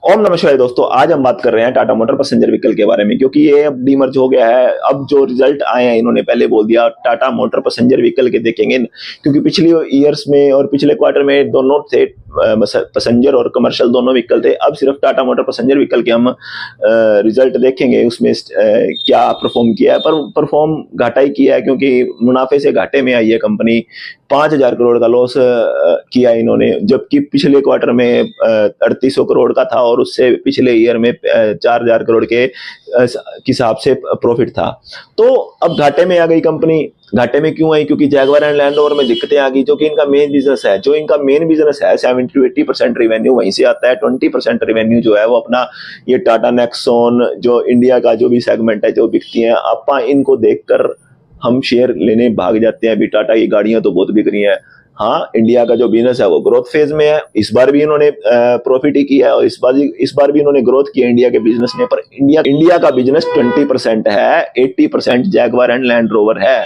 ओम नमः शिवाय दोस्तों, आज हम बात कर रहे हैं टाटा मोटर पैसेंजर व्हीकल के बारे में, क्योंकि ये अब डीमर्ज हो गया है। अब जो रिजल्ट आए हैं, इन्होंने पहले बोल दिया टाटा मोटर पैसेंजर व्हीकल के देखेंगे, क्योंकि पिछली ईयर्स में और पिछले क्वार्टर में दोनों थे, पैसेंजर और कमर्शियल दोनों व्हीकल थे। अब सिर्फ टाटा मोटर पैसेंजर व्हीकल के हम रिजल्ट देखेंगे, उसमें क्या परफॉर्म किया है। पर परफॉर्म घाटा ही किया है, क्योंकि मुनाफे से घाटे में आई है कंपनी। 5,000 करोड़ का लॉस किया इन्होंने, जबकि पिछले क्वार्टर में 3,800 करोड़ का था, और उससे पिछले ईयर में 4,000 करोड़ के हिसाब से प्रॉफिट था। तो अब घाटे में आ गई कंपनी। घाटे में क्यों आई? क्योंकि जैगवार एंड लैंड रोवर में दिक्कतें आ गई, जो कि इनका मेन बिजनेस है। जो इनका मेन बिजनेस है 70 to 80% रेवेन्यू वहीं से आता है। 20% रेवेन्यू जो है वो अपना ये टाटा नेक्सॉन, जो इंडिया का जो भी सेगमेंट है, जो बिकती है, आप इनको देखकर हम शेयर लेने भाग जाते हैं। अभी टाटा की गाड़ियां तो बहुत बिक रही हैं। हाँ, इंडिया का जो बिजनेस है वो ग्रोथ फेज में है। इस बार भी इन्होंने प्रॉफिट ही किया है, और इस बार भी इन्होंने ग्रोथ की है इंडिया के बिजनेस में। पर इंडिया का बिजनेस 20% है, 80% जैगवार एंड लैंड रोवर है।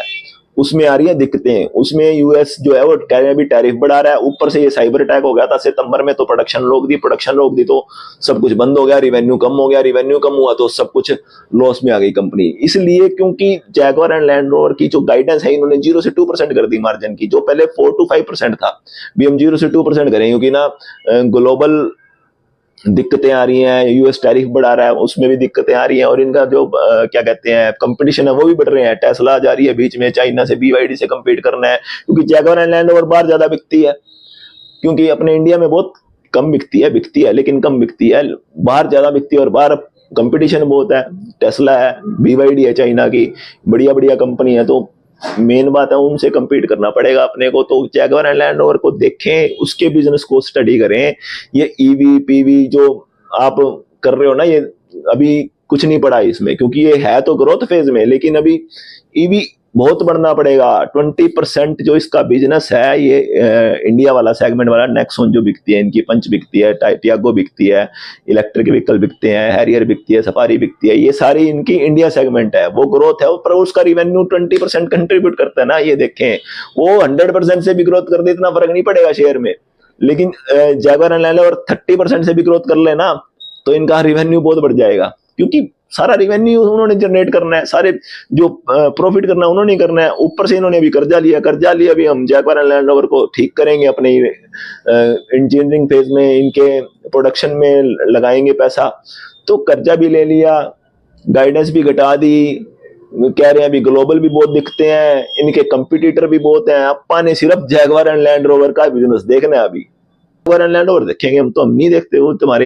उसमें आ रही है दिक्कतें। उसमें यूएस जो है वो कह रहे हैं अभी टैरिफ बढ़ा रहा है। ऊपर से ये साइबर अटैक हो गया था सितंबर में, तो प्रोडक्शन रोक दी तो सब कुछ बंद हो गया, रिवेन्यू कम हो गया। रिवेन्यू कम हुआ तो सब कुछ लॉस में आ गई कंपनी। इसलिए क्योंकि जैगवार एंड लैंड रोवर की जो गाइडेंस है, इन्होंने 0 से 2% कर दी मार्जिन की, जो पहले 4 to 5% था। भी हम 0 से 2% करें, क्योंकि ना ग्लोबल दिक्कतें आ रही हैं, यूएस टैरिफ बढ़ा रहा है, उसमें भी दिक्कतें आ रही हैं, और इनका जो क्या कहते हैं कंपटीशन है वो भी बढ़ रहे हैं। टेस्ला जा रही है बीच में, चाइना से BYD से कम्पीट करना है, क्योंकि जैगवार एंड लैंड रोवर बाहर ज्यादा बिकती है। क्योंकि अपने इंडिया में बहुत कम बिकती है लेकिन कम बिकती है। बाहर ज्यादा बिकती है, और बाहर कंपटीशन बहुत है। टेस्ला है, BYD है चाइना की, बढ़िया बढ़िया कंपनी है। तो मेन बात है, उनसे compete करना पड़ेगा अपने को। तो जैगवार एंड लैंड रोवर को देखें, उसके बिजनेस को स्टडी करें। ये ईवी पीवी जो आप कर रहे हो ना, ये अभी कुछ नहीं पड़ा इसमें, क्योंकि ये है तो ग्रोथ फेज में, लेकिन अभी ईवी बहुत बढ़ना पड़ेगा। 20% जो इसका बिजनेस है, ये इंडिया वाला सेगमेंट वाला, नेक्सॉन जो बिकती है, इनकी पंच बिकती है, टियागो बिकती है, इलेक्ट्रिक व्हीकल बिकते हैं, हैरियर बिकती है, सफारी बिकती है, ये सारी इनकी इंडिया सेगमेंट है। वो ग्रोथ है, पर उसका रिवेन्यू 20% कंट्रीब्यूट करता है ना। ये देखें, वो 100% से भी ग्रोथ कर दे, इतना फर्क नहीं पड़ेगा शेयर में। लेकिन जैगवार एंड लैंड रोवर 30% से भी ग्रोथ कर लेना, तो इनका रिवेन्यू बहुत बढ़ जाएगा। क्योंकि सारा रिवेन्यू उन्होंने जनरेट करना है, सारे जो प्रॉफिट करना है उन्होंने करना है। ऊपर से इन्होंने अभी कर्जा लिया। अभी हम जैगवार एंड लैंड रोवर को ठीक करेंगे, अपने इंजीनियरिंग फेज में, इनके प्रोडक्शन में लगाएंगे पैसा। तो कर्जा भी ले लिया, गाइडेंस भी घटा दी। कह रहे हैं अभी ग्लोबल भी बहुत दिखते हैं, इनके कंपटीटर भी बहुत हैं। अपा ने सिर्फ जैगवार एंड लैंड रोवर का बिजनेस देखना है। अभी जैगवार एंड लैंड रोवर देखेंगे हम, तो हम नहीं देखते वो तुम्हारे